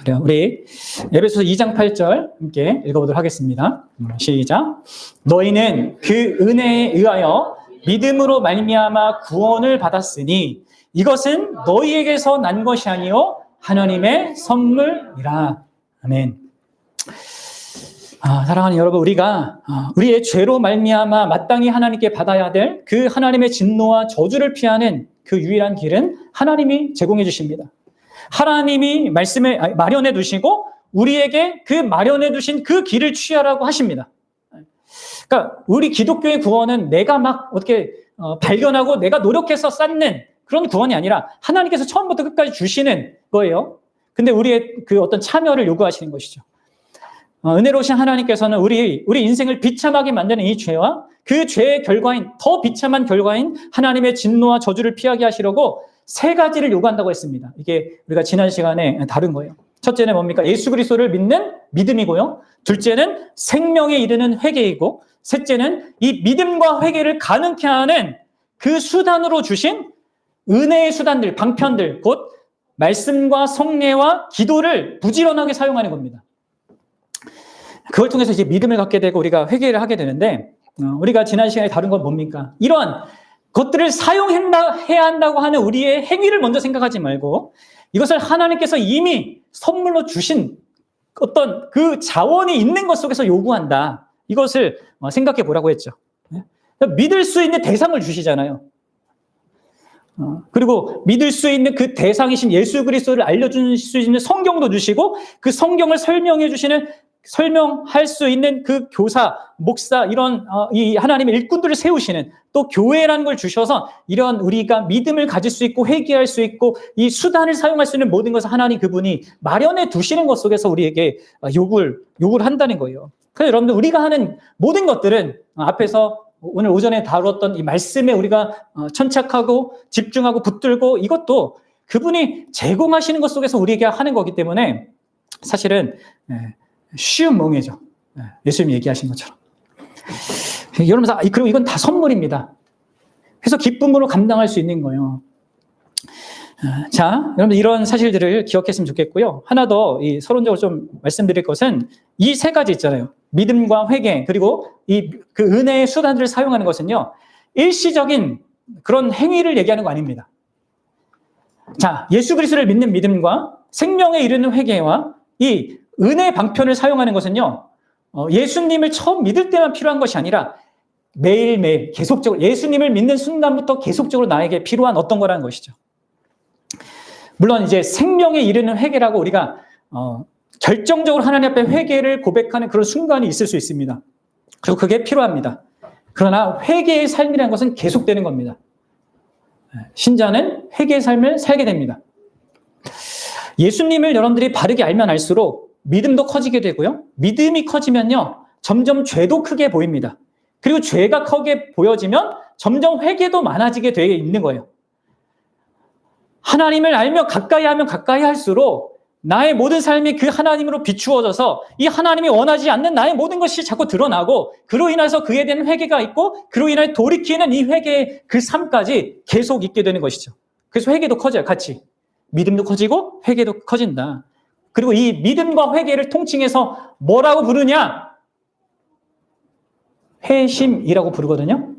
그래요. 우리 에베소서 2장 8절 함께 읽어보도록 하겠습니다. 시작. 너희는 그 은혜에 의하여 믿음으로 말미암아 구원을 받았으니 이것은 너희에게서 난 것이 아니요 하나님의 선물이라. 아멘. 사랑하는 여러분, 우리가 우리의 죄로 말미암아 마땅히 하나님께 받아야 될 그 하나님의 진노와 저주를 피하는 그 유일한 길은 하나님이 제공해 주십니다. 하나님이 말씀을 마련해 두시고 우리에게 그 마련해 두신 그 길을 취하라고 하십니다. 그러니까 우리 기독교의 구원은 내가 막 어떻게 발견하고 내가 노력해서 쌓는 그런 구원이 아니라 하나님께서 처음부터 끝까지 주시는 거예요. 근데 우리의 그 어떤 참여를 요구하시는 것이죠. 은혜로우신 하나님께서는 우리 인생을 비참하게 만드는 이 죄와 그 죄의 결과인, 더 비참한 결과인 하나님의 진노와 저주를 피하게 하시려고 세 가지를 요구한다고 했습니다. 이게 우리가 지난 시간에 다룬 거예요. 첫째는 뭡니까? 예수 그리스도를 믿는 믿음이고요. 둘째는 생명에 이르는 회개이고, 셋째는 이 믿음과 회개를 가능케 하는 그 수단으로 주신 은혜의 수단들, 방편들, 곧 말씀과 성례와 기도를 부지런하게 사용하는 겁니다. 그걸 통해서 이제 믿음을 갖게 되고 우리가 회개를 하게 되는데, 우리가 지난 시간에 다룬 건 뭡니까? 이러한 것들을 사용해야 한다고 하는 우리의 행위를 먼저 생각하지 말고 이것을 하나님께서 이미 선물로 주신 어떤 그 자원이 있는 것 속에서 요구한다. 이것을 생각해 보라고 했죠. 믿을 수 있는 대상을 주시잖아요. 그리고 믿을 수 있는 그 대상이신 예수 그리스도를 알려줄 수 있는 성경도 주시고 그 성경을 설명할 수 있는 그 교사, 목사, 이런 이 하나님의 일꾼들을 세우시는 또 교회라는 걸 주셔서 이런 우리가 믿음을 가질 수 있고 회개할 수 있고 이 수단을 사용할 수 있는 모든 것을 하나님 그분이 마련해 두시는 것 속에서 우리에게 요구를 한다는 거예요. 그래서 여러분들 우리가 하는 모든 것들은 앞에서 오늘 오전에 다뤘던 이 말씀에 우리가 천착하고 집중하고 붙들고 이것도 그분이 제공하시는 것 속에서 우리에게 하는 거기 때문에 사실은 쉬운 멍해죠. 예수님이 얘기하신 것처럼. 여러분, 그리고 이건 다 선물입니다. 그래서 기쁨으로 감당할 수 있는 거예요. 자, 여러분 이런 사실들을 기억했으면 좋겠고요. 하나 더 서론적으로 좀 말씀드릴 것은 이 세 가지 있잖아요. 믿음과 회개 그리고 그 은혜의 수단들을 사용하는 것은요. 일시적인 그런 행위를 얘기하는 거 아닙니다. 자, 예수 그리스도를 믿는 믿음과 생명에 이르는 회개와 이 은혜 방편을 사용하는 것은요. 예수님을 처음 믿을 때만 필요한 것이 아니라 매일매일 계속적으로 예수님을 믿는 순간부터 계속적으로 나에게 필요한 어떤 거라는 것이죠. 물론 이제 생명에 이르는 회개라고 우리가 결정적으로 하나님 앞에 회개를 고백하는 그런 순간이 있을 수 있습니다. 그리고 그게 필요합니다. 그러나 회개의 삶이라는 것은 계속되는 겁니다. 신자는 회개의 삶을 살게 됩니다. 예수님을 여러분들이 바르게 알면 알수록 믿음도 커지게 되고요. 믿음이 커지면요. 점점 죄도 크게 보입니다. 그리고 죄가 크게 보여지면 점점 회개도 많아지게 되어 있는 거예요. 하나님을 알며 가까이 하면 가까이 할수록 나의 모든 삶이 그 하나님으로 비추어져서 이 하나님이 원하지 않는 나의 모든 것이 자꾸 드러나고 그로 인해서 그에 대한 회개가 있고 그로 인해 돌이키는 이 회개의 그 삶까지 계속 있게 되는 것이죠. 그래서 회개도 커져요. 같이. 믿음도 커지고 회개도 커진다. 그리고 이 믿음과 회개를 통칭해서 뭐라고 부르냐? 회심이라고 부르거든요.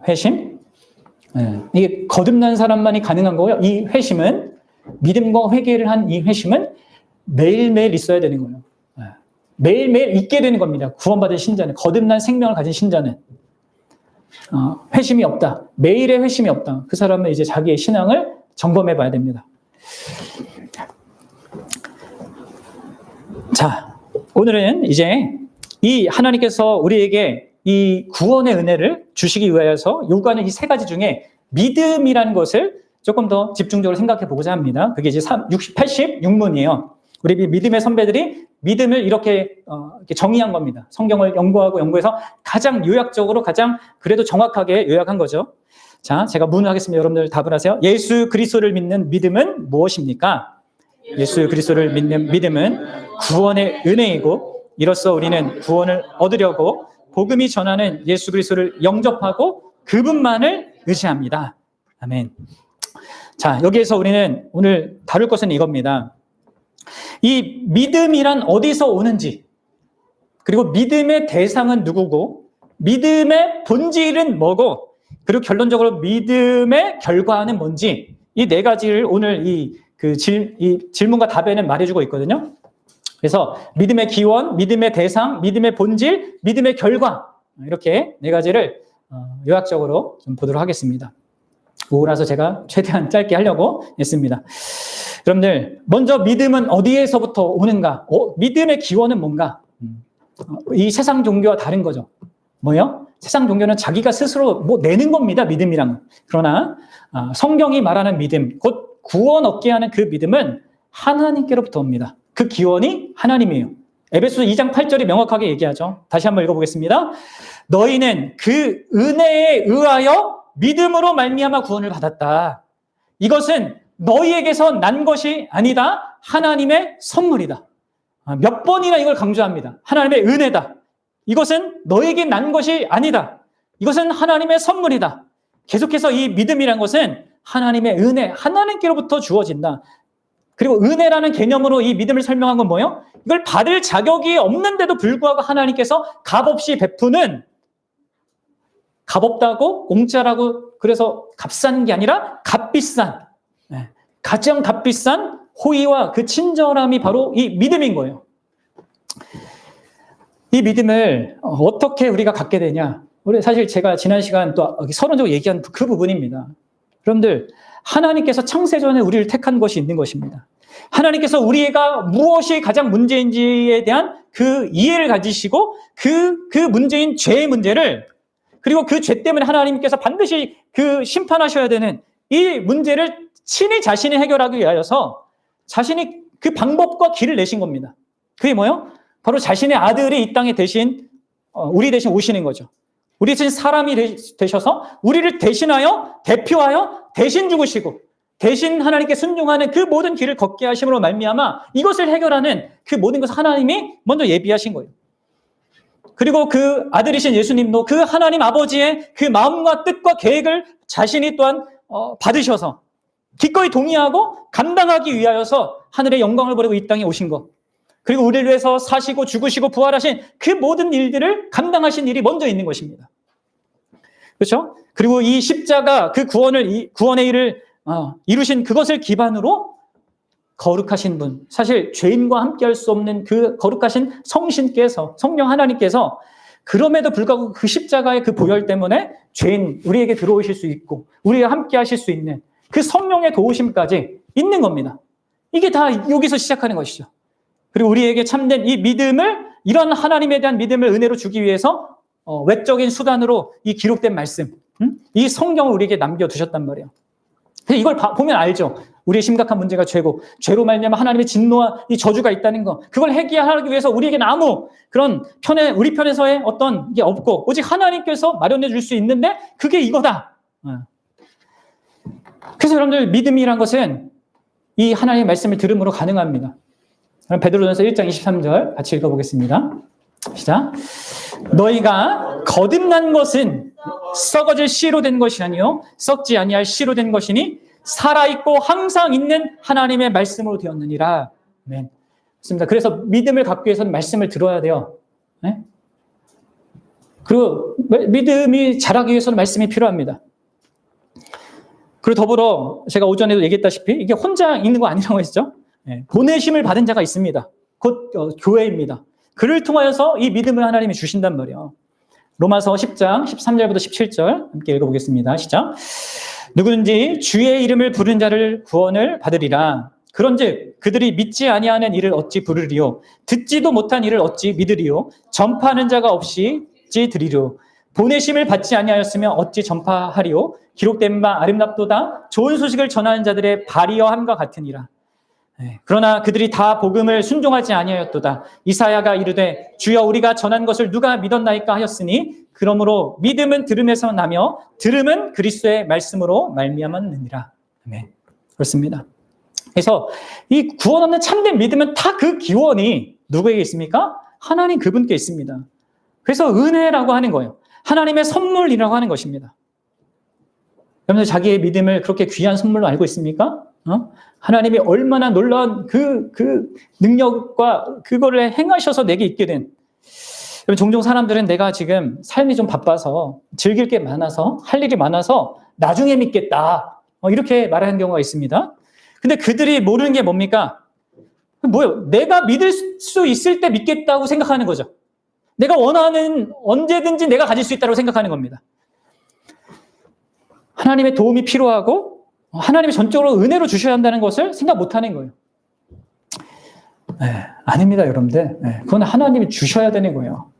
회심. 이게 거듭난 사람만이 가능한 거고요. 이 회심은 믿음과 회개를 한 이 회심은 매일매일 있어야 되는 거예요. 매일매일 있게 되는 겁니다. 구원받은 신자는, 거듭난 생명을 가진 신자는 회심이 없다. 매일의 회심이 없다. 그 사람은 이제 자기의 신앙을 점검해 봐야 됩니다. 자, 오늘은 이제 이 하나님께서 우리에게 이 구원의 은혜를 주시기 위하여서 요구하는 이 세 가지 중에 믿음이라는 것을 조금 더 집중적으로 생각해 보고자 합니다. 그게 이제 86문이에요. 우리 믿음의 선배들이 믿음을 이렇게 정의한 겁니다. 성경을 연구해서 가장 요약적으로 가장 그래도 정확하게 요약한 거죠. 자, 제가 문하겠습니다. 여러분들 답을 하세요. 예수 그리스도를 믿는 믿음은 무엇입니까? 예수 그리스도를 믿는 믿음은 구원의 은혜이고 이로써 우리는 구원을 얻으려고 복음이 전하는 예수 그리스도를 영접하고 그분만을 의지합니다. 아멘. 자, 여기에서 우리는 오늘 다룰 것은 이겁니다. 이 믿음이란 어디서 오는지, 그리고 믿음의 대상은 누구고, 믿음의 본질은 뭐고, 그리고 결론적으로 믿음의 결과는 뭔지, 이 네 가지를 오늘 이 질문과 답에는 말해주고 있거든요. 그래서 믿음의 기원, 믿음의 대상, 믿음의 본질, 믿음의 결과, 이렇게 네 가지를 요약적으로 좀 보도록 하겠습니다. 오라서 제가 최대한 짧게 하려고 했습니다. 여러분들, 먼저 믿음은 어디에서부터 오는가? 믿음의 기원은 뭔가? 이 세상 종교와 다른 거죠. 뭐요? 세상 종교는 자기가 스스로 뭐 내는 겁니다. 믿음이란. 그러나 성경이 말하는 믿음, 곧 구원 얻게 하는 그 믿음은 하나님께로부터 옵니다. 그 기원이 하나님이에요. 에베소서 2장 8절이 명확하게 얘기하죠. 다시 한번 읽어보겠습니다. 너희는 그 은혜에 의하여 믿음으로 말미암아 구원을 받았다. 이것은 너희에게서 난 것이 아니다. 하나님의 선물이다. 몇 번이나 이걸 강조합니다. 하나님의 은혜다. 이것은 너에게 난 것이 아니다. 이것은 하나님의 선물이다. 계속해서 이 믿음이란 것은 하나님의 은혜, 하나님께로부터 주어진다. 그리고 은혜라는 개념으로 이 믿음을 설명한 건 뭐예요? 이걸 받을 자격이 없는데도 불구하고 하나님께서 값없이 베푸는, 값없다고 공짜라고 그래서 값싼 게 아니라 값비싼, 가장 값비싼 호의와 그 친절함이 바로 이 믿음인 거예요. 이 믿음을 어떻게 우리가 갖게 되냐? 우리 사실 제가 지난 시간 또 서론적으로 얘기한 그 부분입니다. 여러분들, 하나님께서 창세전에 우리를 택한 것이 있는 것입니다. 하나님께서 우리가 무엇이 가장 문제인지에 대한 그 이해를 가지시고 그 문제인 죄의 문제를, 그리고 그 죄 때문에 하나님께서 반드시 그 심판하셔야 되는 이 문제를 친히 자신이 해결하기 위하여서 자신이 그 방법과 길을 내신 겁니다. 그게 뭐예요? 바로 자신의 아들이 이 땅에 대신 우리 대신 오시는 거죠. 우리 대신 사람이 되셔서 우리를 대신하여 대표하여 대신 죽으시고 대신 하나님께 순종하는 그 모든 길을 걷게 하심으로 말미암아 이것을 해결하는 그 모든 것을 하나님이 먼저 예비하신 거예요. 그리고 그 아들이신 예수님도 그 하나님 아버지의 그 마음과 뜻과 계획을 자신이 또한 받으셔서 기꺼이 동의하고 감당하기 위하여서 하늘의 영광을 버리고 이 땅에 오신 것, 그리고 우리를 위해서 사시고 죽으시고 부활하신 그 모든 일들을 감당하신 일이 먼저 있는 것입니다. 그렇죠? 그리고 이 십자가 그 구원의 일을 이루신 그것을 기반으로 거룩하신 분, 사실 죄인과 함께할 수 없는 그 거룩하신 성신께서, 성령 하나님께서 그럼에도 불구하고 그 십자가의 그 보혈 때문에 죄인 우리에게 들어오실 수 있고 우리와 함께하실 수 있는 그 성령의 도우심까지 있는 겁니다. 이게 다 여기서 시작하는 것이죠. 그리고 우리에게 참된 이 믿음을, 이런 하나님에 대한 믿음을 은혜로 주기 위해서 외적인 수단으로 이 기록된 말씀, 이 성경을 우리에게 남겨두셨단 말이에요. 이걸 보면 알죠. 우리의 심각한 문제가 죄고, 죄로 말미암아 하나님의 진노와 이 저주가 있다는 거, 그걸 해결하기 위해서 우리에게는 아무 그런 우리 편에서의 어떤 게 없고 오직 하나님께서 마련해 줄 수 있는데 그게 이거다. 그래서 여러분들, 믿음이란 것은 이 하나님의 말씀을 들음으로 가능합니다. 베드로전서 1장 23절 같이 읽어보겠습니다. 시작. 너희가 거듭난 것은 썩어질 씨로 된 것이 아니요 썩지 아니할 씨로 된 것이니 살아있고 항상 있는 하나님의 말씀으로 되었느니라. 아멘. 맞습니다. 그래서 믿음을 갖기 위해서는 말씀을 들어야 돼요. 네? 그리고 믿음이 자라기 위해서는 말씀이 필요합니다. 그리고 더불어 제가 오전에도 얘기했다시피 이게 혼자 있는 거 아니라고 했죠. 네. 보내심을 받은 자가 있습니다. 곧 교회입니다. 그를 통하여서 이 믿음을 하나님이 주신단 말이에요. 로마서 10장 13절부터 17절 함께 읽어보겠습니다. 시작. 누구든지 주의 이름을 부른 자를 구원을 받으리라. 그런즉 그들이 믿지 아니하는 이를 어찌 부르리요? 듣지도 못한 이를 어찌 믿으리요? 전파하는 자가 없이 어찌 들으리요? 보내심을 받지 아니하였으면 어찌 전파하리요? 기록된 바 아름답도다 좋은 소식을 전하는 자들의 발이여함과 같으니라. 그러나 그들이 다 복음을 순종하지 아니하였도다. 이사야가 이르되 주여 우리가 전한 것을 누가 믿었나이까 하였으니 그러므로 믿음은 들음에서 나며 들음은 그리스도의 말씀으로 말미암았느니라. 네, 그렇습니다. 그래서 이 구원 없는 참된 믿음은 다 그 기원이 누구에게 있습니까? 하나님 그분께 있습니다. 그래서 은혜라고 하는 거예요. 하나님의 선물이라고 하는 것입니다. 여러분들 자기의 믿음을 그렇게 귀한 선물로 알고 있습니까? 하나님이 얼마나 놀라운 그 능력과 그거를 행하셔서 내게 있게 된. 종종 사람들은 내가 지금 삶이 좀 바빠서 즐길 게 많아서 할 일이 많아서 나중에 믿겠다. 이렇게 말하는 경우가 있습니다. 근데 그들이 모르는 게 뭡니까? 뭐예요? 내가 믿을 수 있을 때 믿겠다고 생각하는 거죠. 내가 원하는 언제든지 내가 가질 수 있다고 생각하는 겁니다. 하나님의 도움이 필요하고 하나님이 전적으로 은혜로 주셔야 한다는 것을 생각 못하는 거예요. 아닙니다, 여러분들. 그건 하나님이 주셔야 되는 거예요.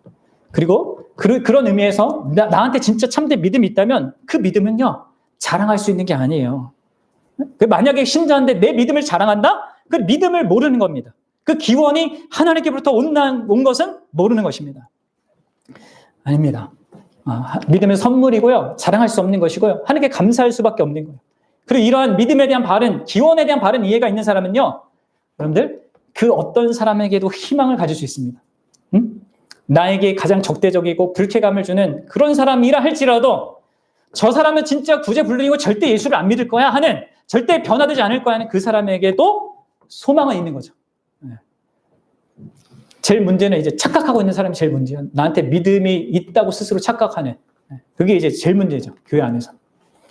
그리고 그런 의미에서 나한테 진짜 참된 믿음이 있다면 그 믿음은요, 자랑할 수 있는 게 아니에요. 만약에 신자인데 내 믿음을 자랑한다? 그 믿음을 모르는 겁니다. 그 기원이 하나님께로부터 온 것은 모르는 것입니다. 아닙니다. 믿음의 선물이고요. 자랑할 수 없는 것이고요. 하나님께 감사할 수밖에 없는 거예요. 그리고 이러한 믿음에 대한 바른, 기원에 대한 바른 이해가 있는 사람은요, 여러분들, 그 어떤 사람에게도 희망을 가질 수 있습니다. 나에게 가장 적대적이고 불쾌감을 주는 그런 사람이라 할지라도 저 사람은 진짜 구제불능이고 절대 예수를 안 믿을 거야 하는, 절대 변화되지 않을 거야 하는 그 사람에게도 소망은 있는 거죠. 제일 문제는 이제 착각하고 있는 사람이 제일 문제예요. 나한테 믿음이 있다고 스스로 착각하는. 그게 이제 제일 문제죠. 교회 안에서.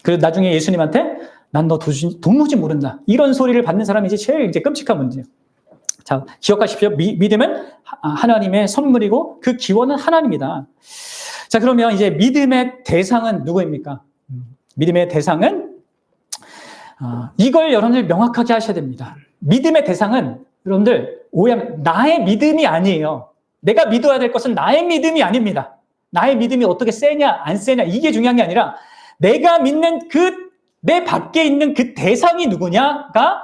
그래서 나중에 예수님한테 난 너 도무지 모른다. 이런 소리를 받는 사람이 제일 끔찍한 문제예요. 자, 기억하십시오. 믿음은 하나님의 선물이고 그 기원은 하나님이다. 자, 그러면 이제 믿음의 대상은 누구입니까? 믿음의 대상은 이걸 여러분들 명확하게 하셔야 됩니다. 믿음의 대상은 여러분들 오해하면 나의 믿음이 아니에요. 내가 믿어야 될 것은 나의 믿음이 아닙니다. 나의 믿음이 어떻게 세냐 안 세냐 이게 중요한 게 아니라 내가 믿는 내 밖에 있는 그 대상이 누구냐가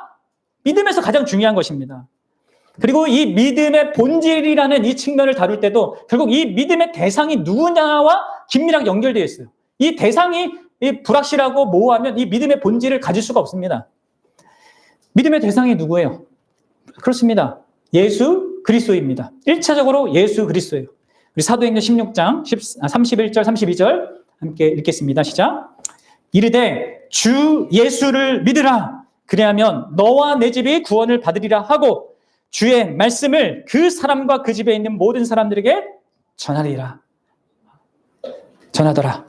믿음에서 가장 중요한 것입니다. 그리고 이 믿음의 본질이라는 이 측면을 다룰 때도 결국 이 믿음의 대상이 누구냐와 긴밀하게 연결되어 있어요. 이 대상이 불확실하고 모호하면 이 믿음의 본질을 가질 수가 없습니다. 믿음의 대상이 누구예요? 그렇습니다. 예수 그리스도입니다. 1차적으로 예수 그리스도예요. 우리 사도행전 16장 31절 32절 함께 읽겠습니다. 시작. 이르되 주 예수를 믿으라. 그리하면 너와 내 집이 구원을 받으리라 하고 주의 말씀을 그 사람과 그 집에 있는 모든 사람들에게 전하리라. 전하더라.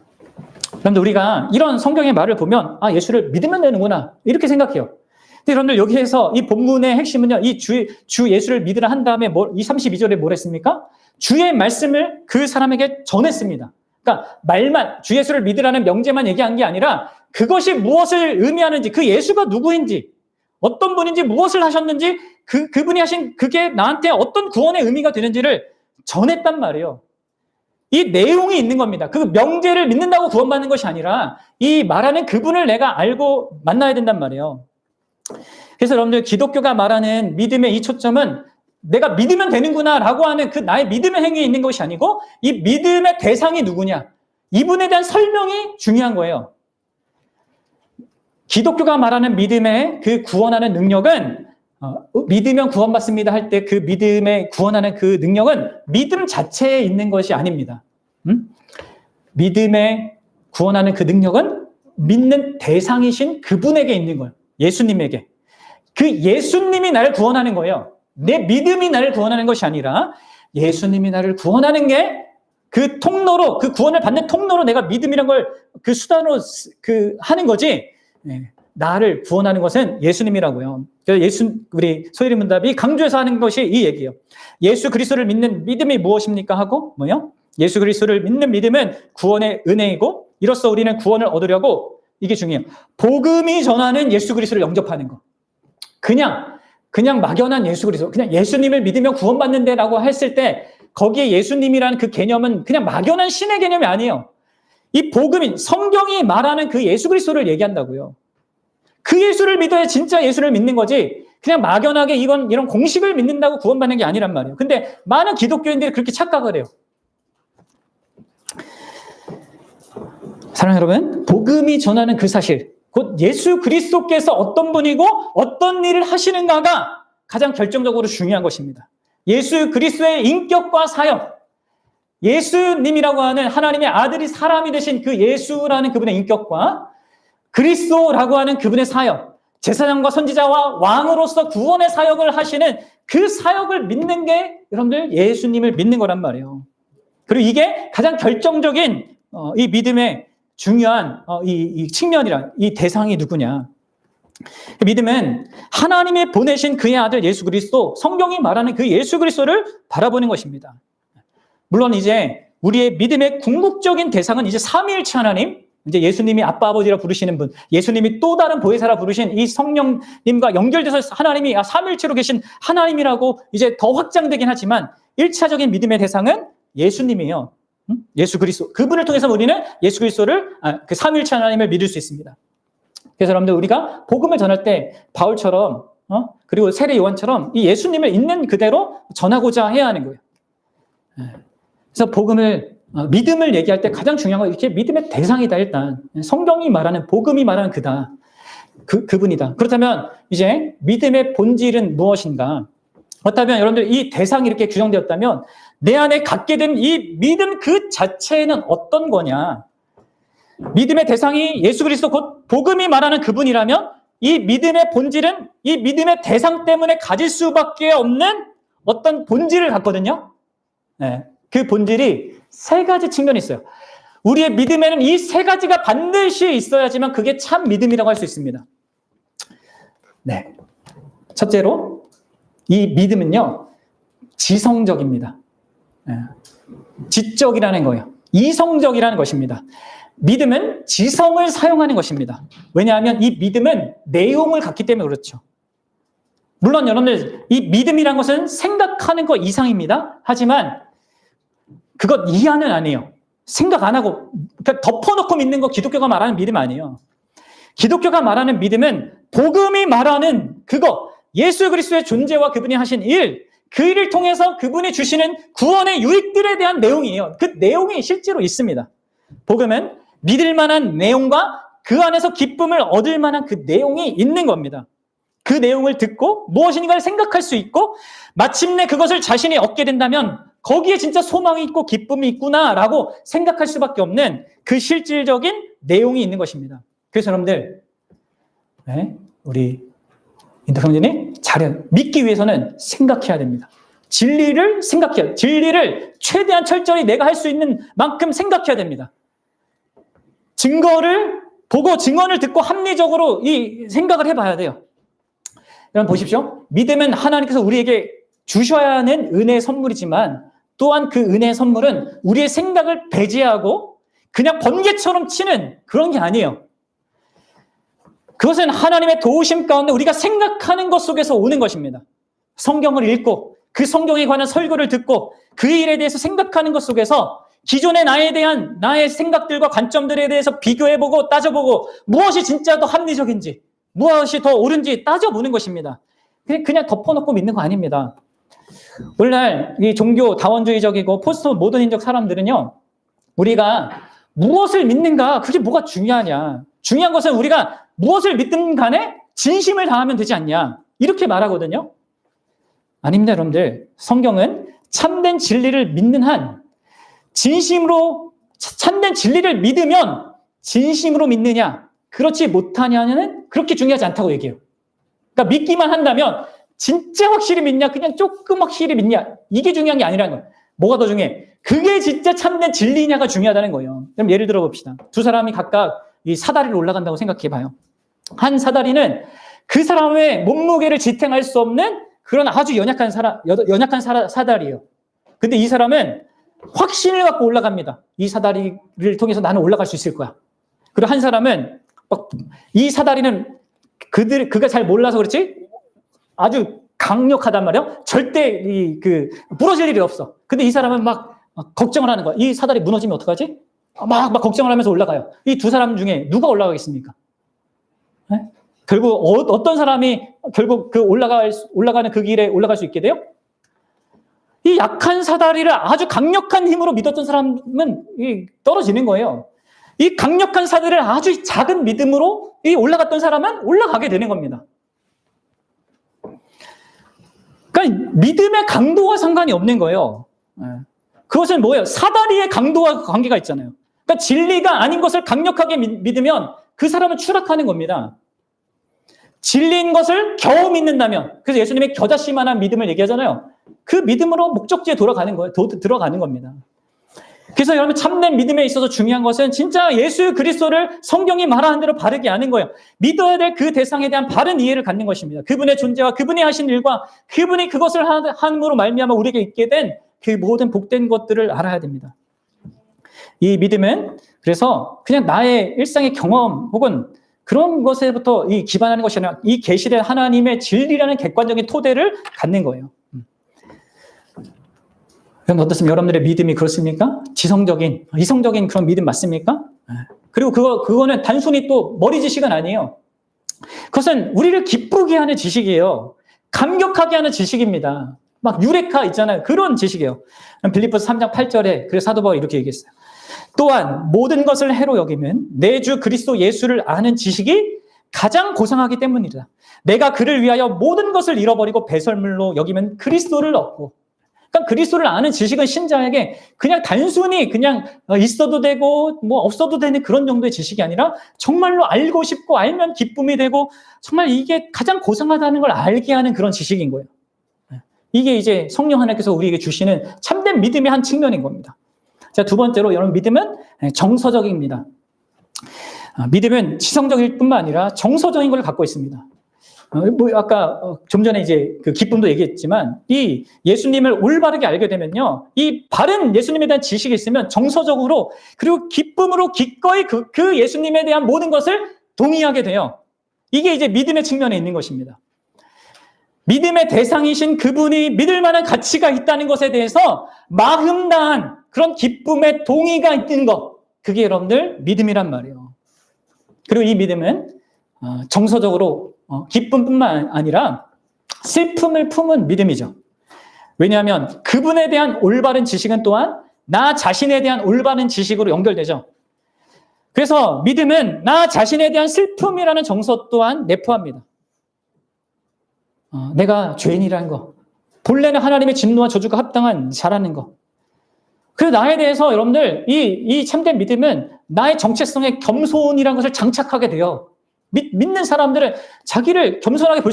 그런데 우리가 이런 성경의 말을 보면 예수를 믿으면 되는구나 이렇게 생각해요. 근데 여러분들 여기에서 이 본문의 핵심은요, 이 주 예수를 믿으라 한 다음에 이 32절에 뭘 했습니까? 주의 말씀을 그 사람에게 전했습니다. 그러니까 말만, 주 예수를 믿으라는 명제만 얘기한 게 아니라 그것이 무엇을 의미하는지, 그 예수가 누구인지, 어떤 분인지, 무엇을 하셨는지, 그분이 하신 그게 나한테 어떤 구원의 의미가 되는지를 전했단 말이에요. 이 내용이 있는 겁니다. 그 명제를 믿는다고 구원받는 것이 아니라 이 말하는 그분을 내가 알고 만나야 된단 말이에요. 그래서 여러분들 기독교가 말하는 믿음의 이 초점은 내가 믿으면 되는구나 라고 하는 그 나의 믿음의 행위에 있는 것이 아니고 이 믿음의 대상이 누구냐 이분에 대한 설명이 중요한 거예요. 기독교가 말하는 믿음의 그 구원하는 능력은 믿으면 구원받습니다 할 때 그 믿음의 구원하는 그 능력은 믿음 자체에 있는 것이 아닙니다. 믿음의 구원하는 그 능력은 믿는 대상이신 그분에게 있는 거예요. 예수님에게. 그 예수님이 나를 구원하는 거예요. 내 믿음이 나를 구원하는 것이 아니라 예수님이 나를 구원하는 게 그 통로로, 그 구원을 받는 통로로 내가 믿음이란 걸 그 수단으로 하는 거지. 나를 구원하는 것은 예수님이라고요. 그래서 우리 소일이 문답이 강조해서 하는 것이 이 얘기예요. 예수 그리스도를 믿는 믿음이 무엇입니까? 하고 뭐요? 예수 그리스도를 믿는 믿음은 구원의 은혜이고 이로써 우리는 구원을 얻으려고 이게 중요해요. 복음이 전하는 예수 그리스도를 영접하는 거. 그냥 막연한 예수 그리스도, 그냥 예수님을 믿으면 구원받는데라고 했을 때 거기에 예수님이라는 그 개념은 그냥 막연한 신의 개념이 아니에요. 이 복음이 성경이 말하는 그 예수 그리스도를 얘기한다고요. 그 예수를 믿어야 진짜 예수를 믿는 거지 그냥 막연하게 이런 공식을 믿는다고 구원받는 게 아니란 말이에요. 근데 많은 기독교인들이 그렇게 착각을 해요. 사랑하는 여러분, 복음이 전하는 그 사실, 곧 예수 그리스도께서 어떤 분이고 어떤 일을 하시는가가 가장 결정적으로 중요한 것입니다. 예수 그리스도의 인격과 사역, 예수님이라고 하는 하나님의 아들이 사람이 되신 그 예수라는 그분의 인격과 그리스도라고 하는 그분의 사역, 제사장과 선지자와 왕으로서 구원의 사역을 하시는 그 사역을 믿는 게 여러분들 예수님을 믿는 거란 말이에요. 그리고 이게 가장 결정적인 이 믿음의 중요한 이 측면이라, 이 대상이 누구냐. 믿음은 하나님이 보내신 그의 아들 예수 그리스도, 성경이 말하는 그 예수 그리스도를 바라보는 것입니다. 물론 이제 우리의 믿음의 궁극적인 대상은 이제 삼위일체 하나님, 이제 예수님이 아빠 아버지라 부르시는 분, 예수님이 또 다른 보혜사라 부르신 이 성령님과 연결돼서 하나님이 삼위일체로 계신 하나님이라고 이제 더 확장되긴 하지만 1차적인 믿음의 대상은 예수님이에요. 예수 그리스도. 그분을 통해서 우리는 예수 그리스도를, 그 삼위일체 하나님을 믿을 수 있습니다. 그래서 여러분들 우리가 복음을 전할 때 바울처럼 그리고 세례 요한처럼 이 예수님을 있는 그대로 전하고자 해야 하는 거예요. 그래서 복음을, 믿음을 얘기할 때 가장 중요한 건 이렇게 믿음의 대상이다. 일단 성경이 말하는, 복음이 말하는 그다. 그분이다. 그렇다면 이제 믿음의 본질은 무엇인가? 그렇다면 여러분들 이 대상이 이렇게 규정되었다면 내 안에 갖게 된 이 믿음 그 자체는 어떤 거냐? 믿음의 대상이 예수 그리스도 곧 복음이 말하는 그분이라면 이 믿음의 본질은 이 믿음의 대상 때문에 가질 수밖에 없는 어떤 본질을 갖거든요. 네, 그 본질이 세 가지 측면이 있어요. 우리의 믿음에는 이 세 가지가 반드시 있어야지만 그게 참 믿음이라고 할 수 있습니다. 네, 첫째로 이 믿음은요 지성적입니다. 네, 지적이라는 거예요. 이성적이라는 것입니다. 믿음은 지성을 사용하는 것입니다. 왜냐하면 이 믿음은 내용을 갖기 때문에 그렇죠. 물론 여러분들 이 믿음이란 것은 생각하는 것 이상입니다. 하지만 그것 이하는 아니에요. 생각 안 하고 그러니까 덮어놓고 믿는 거 기독교가 말하는 믿음 아니에요. 기독교가 말하는 믿음은 복음이 말하는 그거, 예수 그리스도의 존재와 그분이 하신 일, 그 일을 통해서 그분이 주시는 구원의 유익들에 대한 내용이에요. 그 내용이 실제로 있습니다. 복음은 믿을 만한 내용과 그 안에서 기쁨을 얻을 만한 그 내용이 있는 겁니다. 그 내용을 듣고 무엇인가를 생각할 수 있고 마침내 그것을 자신이 얻게 된다면 거기에 진짜 소망이 있고 기쁨이 있구나라고 생각할 수밖에 없는 그 실질적인 내용이 있는 것입니다. 그래서 여러분들 우리 인터성진이 잘 믿기 위해서는 생각해야 됩니다. 진리를 생각해야, 진리를 최대한 철저히 내가 할 수 있는 만큼 생각해야 됩니다. 증거를 보고 증언을 듣고 합리적으로 이 생각을 해봐야 돼요. 여러분 보십시오. 믿음은 하나님께서 우리에게 주셔야 하는 은혜의 선물이지만 또한 그 은혜의 선물은 우리의 생각을 배제하고 그냥 번개처럼 치는 그런 게 아니에요. 그것은 하나님의 도우심 가운데 우리가 생각하는 것 속에서 오는 것입니다. 성경을 읽고 그 성경에 관한 설교를 듣고 그 일에 대해서 생각하는 것 속에서 기존의 나에 대한 나의 생각들과 관점들에 대해서 비교해보고 따져보고 무엇이 진짜 더 합리적인지 무엇이 더 옳은지 따져보는 것입니다. 그냥 덮어놓고 믿는 거 아닙니다. 오늘날 이 종교 다원주의적이고 포스트 모더니적 사람들은요, 우리가 무엇을 믿는가 그게 뭐가 중요하냐, 중요한 것은 우리가 무엇을 믿든 간에 진심을 다하면 되지 않냐 이렇게 말하거든요. 아닙니다. 여러분들, 성경은 참된 진리를 믿는 한 진심으로 참된 진리를 믿으면 진심으로 믿느냐 그렇지 못하냐는 그렇게 중요하지 않다고 얘기해요. 그러니까 믿기만 한다면 진짜 확실히 믿냐 그냥 조금 확실히 믿냐 이게 중요한 게 아니라는 거예요. 뭐가 더 중요해? 그게 진짜 참된 진리냐가 중요하다는 거예요. 그럼 예를 들어 봅시다. 두 사람이 각각 이 사다리를 올라간다고 생각해 봐요. 한 사다리는 그 사람의 몸무게를 지탱할 수 없는 그런 아주 연약한 사다리예요. 근데 이 사람은 확신을 갖고 올라갑니다. 이 사다리를 통해서 나는 올라갈 수 있을 거야. 그리고 한 사람은 이 사다리는 그가 잘 몰라서 그렇지 아주 강력하단 말이에요. 절대 부러질 일이 없어. 근데 이 사람은 막 걱정을 하는 거야. 이 사다리 무너지면 어떡하지? 막 걱정을 하면서 올라가요. 이 두 사람 중에 누가 올라가겠습니까? 네? 결국 어떤 사람이 결국 그 올라가는 그 길에 올라갈 수 있게 돼요? 이 약한 사다리를 아주 강력한 힘으로 믿었던 사람은 떨어지는 거예요. 이 강력한 사다리를 아주 작은 믿음으로 올라갔던 사람은 올라가게 되는 겁니다. 그러니까 믿음의 강도와 상관이 없는 거예요. 그것은 뭐예요? 사다리의 강도와 관계가 있잖아요. 그러니까 진리가 아닌 것을 강력하게 믿으면 그 사람은 추락하는 겁니다. 진리인 것을 겨우 믿는다면, 그래서 예수님의 겨자씨만한 믿음을 얘기하잖아요. 그 믿음으로 목적지에 들어가는 겁니다. 그래서 여러분, 참된 믿음에 있어서 중요한 것은 진짜 예수 그리스도를 성경이 말하는 대로 바르게 아는 거예요. 믿어야 될 그 대상에 대한 바른 이해를 갖는 것입니다. 그분의 존재와 그분이 하신 일과 그분이 그것을 함으로 말미암아 우리에게 있게 된 그 모든 복된 것들을 알아야 됩니다. 이 믿음은 그래서 그냥 나의 일상의 경험 혹은 그런 것에부터 기반하는 것이 아니라 이 계시된 하나님의 진리라는 객관적인 토대를 갖는 거예요. 여러분 어떻습니까? 여러분들의 믿음이 그렇습니까? 지성적인, 이성적인 그런 믿음 맞습니까? 그리고 그거는 단순히 또 머리 지식은 아니에요. 그것은 우리를 기쁘게 하는 지식이에요. 감격하게 하는 지식입니다. 막 유레카 있잖아요. 그런 지식이에요. 빌립보서 3장 8절에 그래서 사도 바울이 이렇게 얘기했어요. 또한 모든 것을 해로 여기면 내 주 그리스도 예수를 아는 지식이 가장 고상하기 때문이다. 내가 그를 위하여 모든 것을 잃어버리고 배설물로 여기면 그리스도를 얻고. 그러니까 그리스도를 아는 지식은 신자에게 그냥 단순히 그냥 있어도 되고 뭐 없어도 되는 그런 정도의 지식이 아니라 정말로 알고 싶고 알면 기쁨이 되고 정말 이게 가장 고상하다는 걸 알게 하는 그런 지식인 거예요. 이게 이제 성령 하나님께서 우리에게 주시는 참된 믿음의 한 측면인 겁니다. 자, 두 번째로 여러분 믿음은 정서적입니다. 믿음은 지성적일 뿐만 아니라 정서적인 걸 갖고 있습니다. 아까 좀 전에 이제 그 기쁨도 얘기했지만 이 예수님을 올바르게 알게 되면요, 이 바른 예수님에 대한 지식이 있으면 정서적으로 그리고 기쁨으로 기꺼이 그 예수님에 대한 모든 것을 동의하게 돼요. 이게 이제 믿음의 측면에 있는 것입니다. 믿음의 대상이신 그분이 믿을 만한 가치가 있다는 것에 대해서 마음 다한 그런 기쁨의 동의가 있는 것, 그게 여러분들 믿음이란 말이에요. 그리고 이 믿음은 정서적으로 기쁨뿐만 아니라 슬픔을 품은 믿음이죠. 왜냐하면 그분에 대한 올바른 지식은 또한 나 자신에 대한 올바른 지식으로 연결되죠. 그래서 믿음은 나 자신에 대한 슬픔이라는 정서 또한 내포합니다. 내가 죄인이라는 거, 본래는 하나님의 진노와 저주가 합당한 자라는 거. 그 나에 대해서 여러분들 이 참된 믿음은 나의 정체성에 겸손이라는 것을 장착하게 돼요. 믿는 사람들은 자기를 겸손하게 볼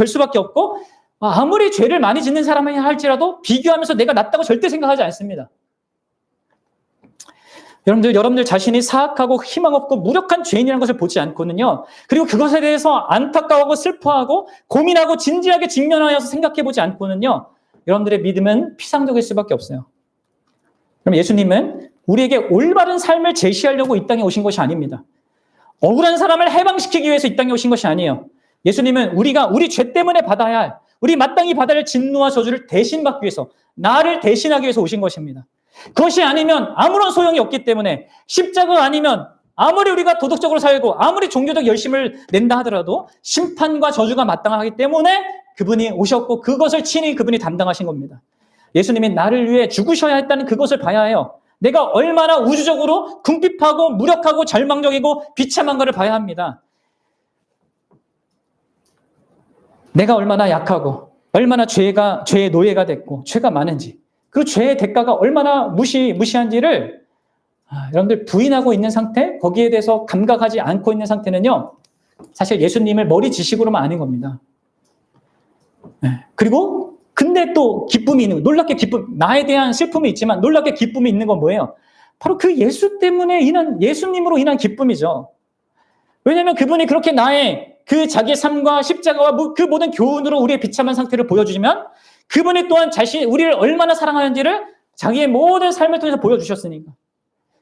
수밖에 없고 아무리 죄를 많이 짓는 사람이 할지라도 비교하면서 내가 낫다고 절대 생각하지 않습니다. 여러분들 자신이 사악하고 희망 없고 무력한 죄인이라는 것을 보지 않고는요. 그리고 그것에 대해서 안타까워하고 슬퍼하고 고민하고 진지하게 직면하여서 생각해 보지 않고는요. 여러분들의 믿음은 피상적일 수밖에 없어요. 그럼 예수님은 우리에게 올바른 삶을 제시하려고 이 땅에 오신 것이 아닙니다. 억울한 사람을 해방시키기 위해서 이 땅에 오신 것이 아니에요. 예수님은 우리가 우리 죄 때문에 받아야 할, 우리 마땅히 받아야 할 진노와 저주를 대신 받기 위해서, 나를 대신하기 위해서 오신 것입니다. 그것이 아니면 아무런 소용이 없기 때문에 십자가 아니면 아무리 우리가 도덕적으로 살고 아무리 종교적 열심을 낸다 하더라도 심판과 저주가 마땅하기 때문에 그분이 오셨고 그것을 친히 그분이 담당하신 겁니다. 예수님이 나를 위해 죽으셔야 했다는 그것을 봐야 해요. 내가 얼마나 우주적으로 궁핍하고 무력하고 절망적이고 비참한 것을 봐야 합니다. 내가 얼마나 약하고 얼마나 죄의 노예가 됐고 죄가 많은지, 그 죄의 대가가 얼마나 무시한지를 여러분들 부인하고 있는 상태, 거기에 대해서 감각하지 않고 있는 상태는요, 사실 예수님을 머리 지식으로만 아는 겁니다. 그리고 근데 또 기쁨이 있는, 놀랍게 나에 대한 슬픔이 있지만 놀랍게 기쁨이 있는 건 뭐예요? 바로 그 예수님으로 인한 기쁨이죠. 왜냐하면 그분이 그렇게 나의 그 자기의 삶과 십자가와 그 모든 교훈으로 우리의 비참한 상태를 보여주시면 그분이 또한 우리를 얼마나 사랑하는지를 자기의 모든 삶을 통해서 보여주셨으니까.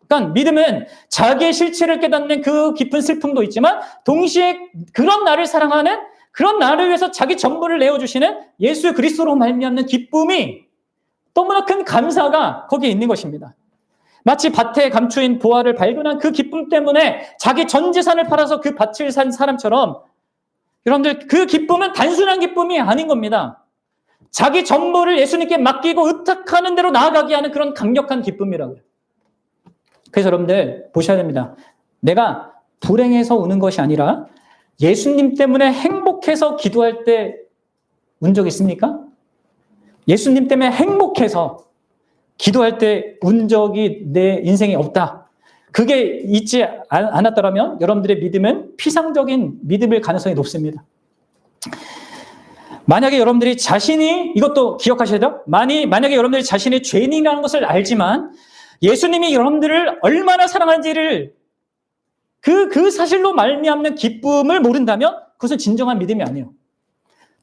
그러니까 믿음은 자기의 실체를 깨닫는 그 깊은 슬픔도 있지만 동시에 그런 나를 사랑하는, 그런 나를 위해서 자기 전부를 내어주시는 예수 그리스도로 말미암는 기쁨이, 너무나 큰 감사가 거기에 있는 것입니다. 마치 밭에 감추인 보화를 발견한 그 기쁨 때문에 자기 전 재산을 팔아서 그 밭을 산 사람처럼 여러분들 그 기쁨은 단순한 기쁨이 아닌 겁니다. 자기 전부를 예수님께 맡기고 의탁하는 대로 나아가게 하는 그런 강력한 기쁨이라고요. 그래서 여러분들 보셔야 됩니다. 내가 불행해서 우는 것이 아니라 예수님 때문에 행복해서 기도할 때 운 적 있습니까? 예수님 때문에 행복해서 기도할 때 운 적이 내 인생에 없다. 그게 있지 않았더라면 여러분들의 믿음은 피상적인 믿음일 가능성이 높습니다. 만약에 여러분들이 자신이, 이것도 기억하셔야 돼요. 만약에 여러분들이 자신이 죄인이라는 것을 알지만 예수님이 여러분들을 얼마나 사랑하는지를 그 사실로 말미암는 기쁨을 모른다면 그것은 진정한 믿음이 아니에요.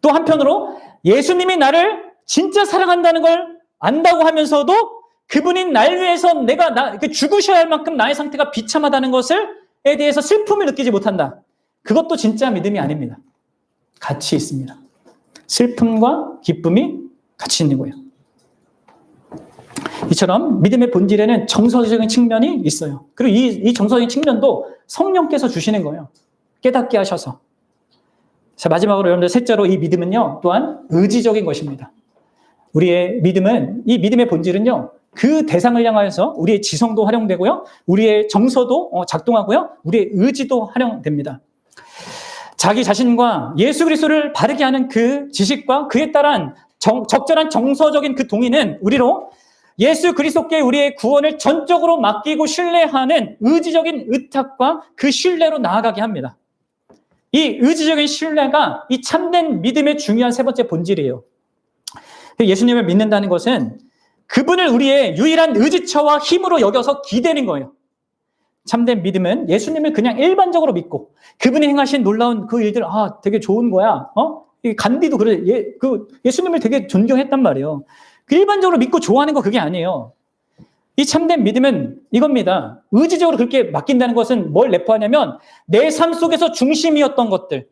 또 한편으로 예수님이 나를 진짜 사랑한다는 걸 안다고 하면서도 그분이 날 위해서 죽으셔야 할 만큼 나의 상태가 비참하다는 것에 대해서 슬픔을 느끼지 못한다. 그것도 진짜 믿음이 아닙니다. 같이 있습니다. 슬픔과 기쁨이 같이 있는 거예요. 이처럼 믿음의 본질에는 정서적인 측면이 있어요. 그리고 이 정서적인 측면도 성령께서 주시는 거예요. 깨닫게 하셔서. 자, 마지막으로 여러분들 셋째로 이 믿음은요, 또한 의지적인 것입니다. 우리의 믿음은, 이 믿음의 본질은요, 그 대상을 향하여서 우리의 지성도 활용되고요, 우리의 정서도 작동하고요, 우리의 의지도 활용됩니다. 자기 자신과 예수 그리스도를 바르게 하는 그 지식과 그에 따른 적절한 정서적인 그 동의는 우리로 예수 그리스도께 우리의 구원을 전적으로 맡기고 신뢰하는 의지적인 의탁과 그 신뢰로 나아가게 합니다. 이 의지적인 신뢰가 이 참된 믿음의 중요한 세 번째 본질이에요. 예수님을 믿는다는 것은 그분을 우리의 유일한 의지처와 힘으로 여겨서 기대는 거예요. 참된 믿음은 예수님을 그냥 일반적으로 믿고 그분이 행하신 놀라운 그 일들, 되게 좋은 거야. 간디도 그래. 예수님을 되게 존경했단 말이에요. 일반적으로 믿고 좋아하는 거 그게 아니에요. 이 참된 믿음은 이겁니다. 의지적으로 그렇게 맡긴다는 것은 뭘 내포하냐면 내 삶 속에서 중심이었던 것들,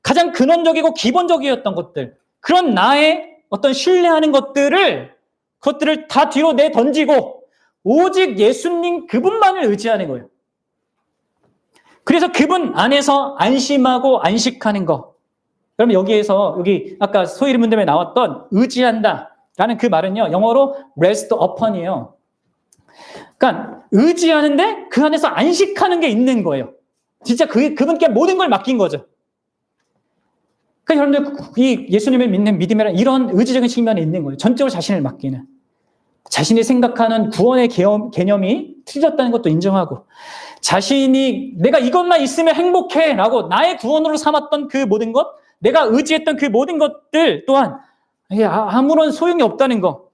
가장 근원적이고 기본적이었던 것들, 그런 나의 어떤 신뢰하는 그것들을 다 뒤로 내던지고 오직 예수님 그분만을 의지하는 거예요. 그래서 그분 안에서 안심하고 안식하는 거. 그러면 여기 아까 소위 문답에 나왔던 의지한다라는 그 말은요, 영어로 rest upon이에요. 그러니까 의지하는데 그 안에서 안식하는 게 있는 거예요. 진짜 그분께 모든 걸 맡긴 거죠. 그러니까 여러분들 이 예수님을 믿는 믿음이란 이런 의지적인 측면이 있는 거예요. 전적으로 자신을 맡기는. 자신이 생각하는 구원의 개념이 틀렸다는 것도 인정하고, 자신이 내가 이것만 있으면 행복해 라고 나의 구원으로 삼았던 그 모든 것, 내가 의지했던 그 모든 것들 또한 아무런 소용이 없다는 것,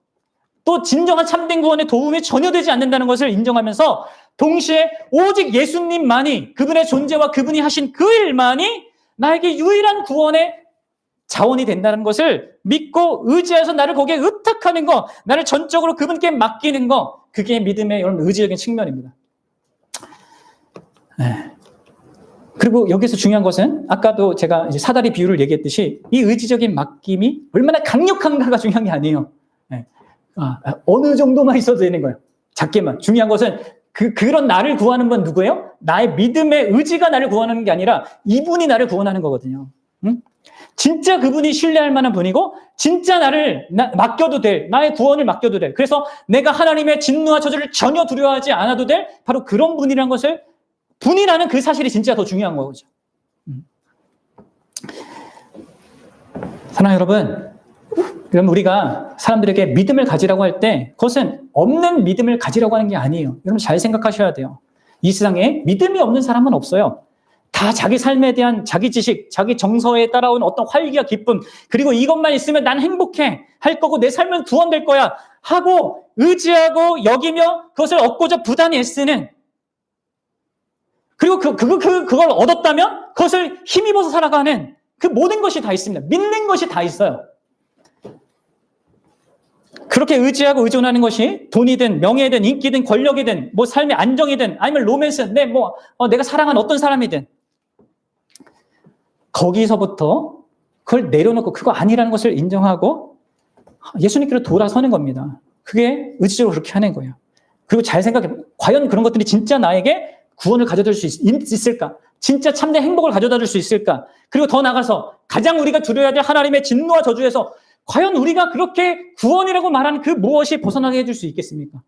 또 진정한 참된 구원에 도움이 전혀 되지 않는다는 것을 인정하면서 동시에 오직 예수님만이, 그분의 존재와 그분이 하신 그 일만이 나에게 유일한 구원의 자원이 된다는 것을 믿고 의지해서 나를 거기에 의탁하는 거, 나를 전적으로 그분께 맡기는 거, 그게 믿음의 여러분 의지적인 측면입니다. 그리고 여기서 중요한 것은 아까도 제가 이제 사다리 비유를 얘기했듯이 이 의지적인 맡김이 얼마나 강력한가가 중요한 게 아니에요. 어느 정도만 있어도 되는 거예요. 작게만. 중요한 것은 그런 나를 구하는 건 누구예요? 나의 믿음의 의지가 나를 구하는 게 아니라 이분이 나를 구원하는 거거든요. 응? 진짜 그분이 신뢰할 만한 분이고 진짜 나를 맡겨도 될, 나의 구원을 맡겨도 될, 그래서 내가 하나님의 진노와 저주를 전혀 두려워하지 않아도 될 바로 그런 분이라는 것을, 분이라는 그 사실이 진짜 더 중요한 거죠. 사랑하는 여러분, 그럼 우리가 사람들에게 믿음을 가지라고 할 때 그것은 없는 믿음을 가지라고 하는 게 아니에요. 여러분 잘 생각하셔야 돼요. 이 세상에 믿음이 없는 사람은 없어요. 다 자기 삶에 대한 자기 지식, 자기 정서에 따라온 어떤 활기와 기쁨, 그리고 이것만 있으면 난 행복해 할 거고 내 삶은 구원될 거야 하고 의지하고 여기며 그것을 얻고자 부단히 애쓰는, 그리고 그걸 얻었다면 그것을 힘입어서 살아가는 그 모든 것이 다 있습니다. 믿는 것이 다 있어요. 그렇게 의지하고 의존하는 것이 돈이든 명예든 인기든 권력이든 뭐 삶의 안정이든 아니면 로맨스, 내가 사랑하는 어떤 사람이든 거기서부터 그걸 내려놓고 그거 아니라는 것을 인정하고 예수님께로 돌아서는 겁니다. 그게 의지적으로 그렇게 하는 거예요. 그리고 잘 생각해, 과연 그런 것들이 진짜 나에게 구원을 가져다 줄 수 있을까? 진짜 참된 행복을 가져다 줄 수 있을까? 그리고 더 나아가서 가장 우리가 두려워야 될 하나님의 진노와 저주에서 과연 우리가 그렇게 구원이라고 말하는 그 무엇이 벗어나게 해줄 수 있겠습니까?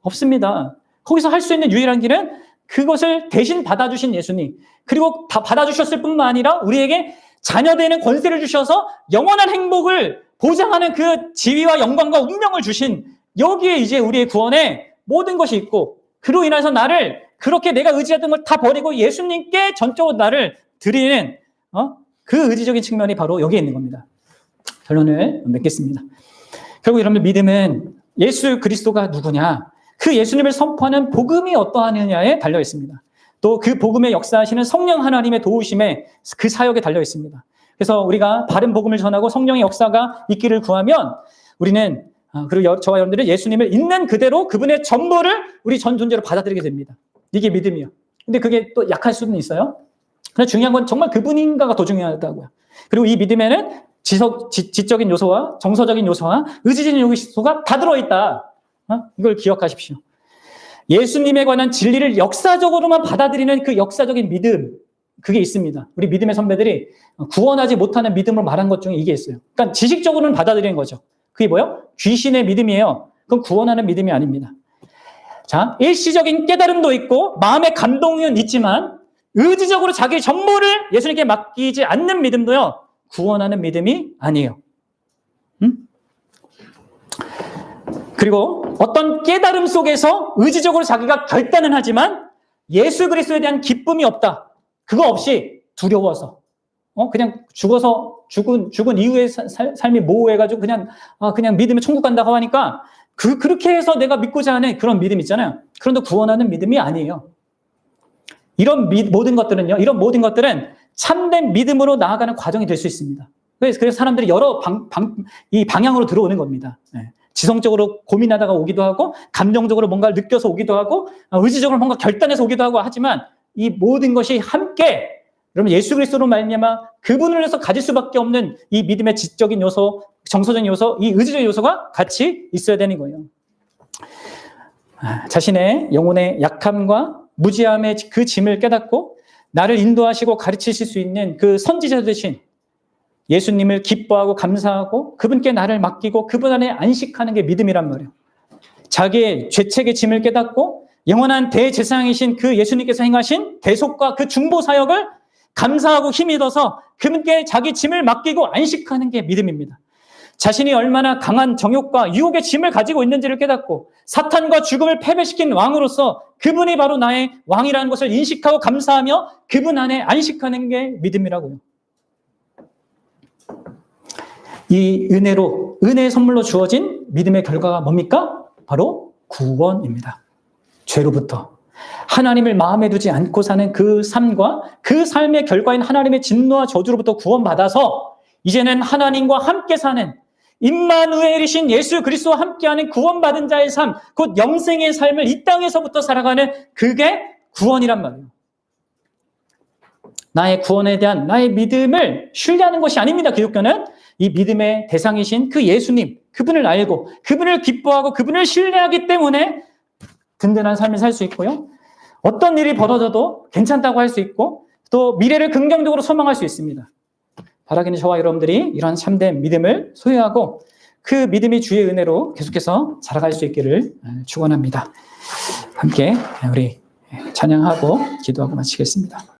없습니다. 거기서 할 수 있는 유일한 길은 그것을 대신 받아주신 예수님, 그리고 다 받아주셨을 뿐만 아니라 우리에게 자녀되는 권세를 주셔서 영원한 행복을 보장하는 그 지위와 영광과 운명을 주신, 여기에 이제 우리의 구원에 모든 것이 있고, 그로 인해서 나를 그렇게 내가 의지하던 걸 다 버리고 예수님께 전적으로 나를 드리는 그 의지적인 측면이 바로 여기에 있는 겁니다. 결론을 맺겠습니다. 결국 여러분들 믿음은 예수 그리스도가 누구냐, 그 예수님을 선포하는 복음이 어떠하느냐에 달려 있습니다. 또 그 복음의 역사하시는 성령 하나님의 도우심에 그 사역에 달려 있습니다. 그래서 우리가 바른 복음을 전하고 성령의 역사가 있기를 구하면 우리는 그리고 저와 여러분들은 예수님을 있는 그대로 그분의 전부를 우리 전 존재로 받아들이게 됩니다. 이게 믿음이요. 근데 그게 또 약할 수는 있어요. 그런데 중요한 건 정말 그분인가가 더 중요하다고요. 그리고 이 믿음에는 지적인 요소와 정서적인 요소와 의지적인 요소가 다 들어있다. 이걸 기억하십시오. 예수님에 관한 진리를 역사적으로만 받아들이는 그 역사적인 믿음, 그게 있습니다. 우리 믿음의 선배들이 구원하지 못하는 믿음으로 말한 것 중에 이게 있어요. 그러니까 지식적으로는 받아들이는 거죠. 그게 뭐예요? 귀신의 믿음이에요. 그건 구원하는 믿음이 아닙니다. 자, 일시적인 깨달음도 있고 마음의 감동은 있지만 의지적으로 자기 전부를 예수님께 맡기지 않는 믿음도요, 구원하는 믿음이 아니에요. 그리고 어떤 깨달음 속에서 의지적으로 자기가 결단은 하지만 예수 그리스도에 대한 기쁨이 없다. 그거 없이 두려워서 그냥 죽은 이후의 삶이 모호해가지고 그냥 믿으면 천국 간다고 하니까 그렇게 해서 내가 믿고자 하는 그런 믿음 있잖아요. 그런데 구원하는 믿음이 아니에요. 이런 모든 것들은 참된 믿음으로 나아가는 과정이 될 수 있습니다. 그래서 사람들이 여러 이 방향으로 들어오는 겁니다. 지성적으로 고민하다가 오기도 하고, 감정적으로 뭔가를 느껴서 오기도 하고, 의지적으로 뭔가 결단해서 오기도 하고 하지만 이 모든 것이 함께 여러분 예수 그리스도로 말미암아 그분을 위해서 가질 수밖에 없는 이 믿음의 지적인 요소, 정서적인 요소, 이 의지적인 요소가 같이 있어야 되는 거예요. 자신의 영혼의 약함과 무지함의 그 짐을 깨닫고 나를 인도하시고 가르치실 수 있는 그 선지자 되신 예수님을 기뻐하고 감사하고 그분께 나를 맡기고 그분 안에 안식하는 게 믿음이란 말이에요. 자기의 죄책의 짐을 깨닫고 영원한 대제사장이신 그 예수님께서 행하신 대속과 그 중보 사역을 감사하고 힘이 얻어서 그분께 자기 짐을 맡기고 안식하는 게 믿음입니다. 자신이 얼마나 강한 정욕과 유혹의 짐을 가지고 있는지를 깨닫고 사탄과 죽음을 패배시킨 왕으로서 그분이 바로 나의 왕이라는 것을 인식하고 감사하며 그분 안에 안식하는 게 믿음이라고요. 이 은혜의 선물로 주어진 믿음의 결과가 뭡니까? 바로 구원입니다. 죄로부터. 하나님을 마음에 두지 않고 사는 그 삶과 그 삶의 결과인 하나님의 진노와 저주로부터 구원받아서 이제는 하나님과 함께 사는 임마누엘이신 예수 그리스도와 함께하는 구원받은 자의 삶, 곧 영생의 삶을 이 땅에서부터 살아가는 그게 구원이란 말이에요. 나의 구원에 대한 나의 믿음을 신뢰하는 것이 아닙니다. 기독교는 이 믿음의 대상이신 그 예수님, 그분을 알고 그분을 기뻐하고 그분을 신뢰하기 때문에 든든한 삶을 살 수 있고요. 어떤 일이 벌어져도 괜찮다고 할 수 있고 또 미래를 긍정적으로 소망할 수 있습니다. 바라기는 저와 여러분들이 이런 참된 믿음을 소유하고 그 믿음이 주의 은혜로 계속해서 자라갈 수 있기를 축원합니다. 함께 우리 찬양하고 기도하고 마치겠습니다.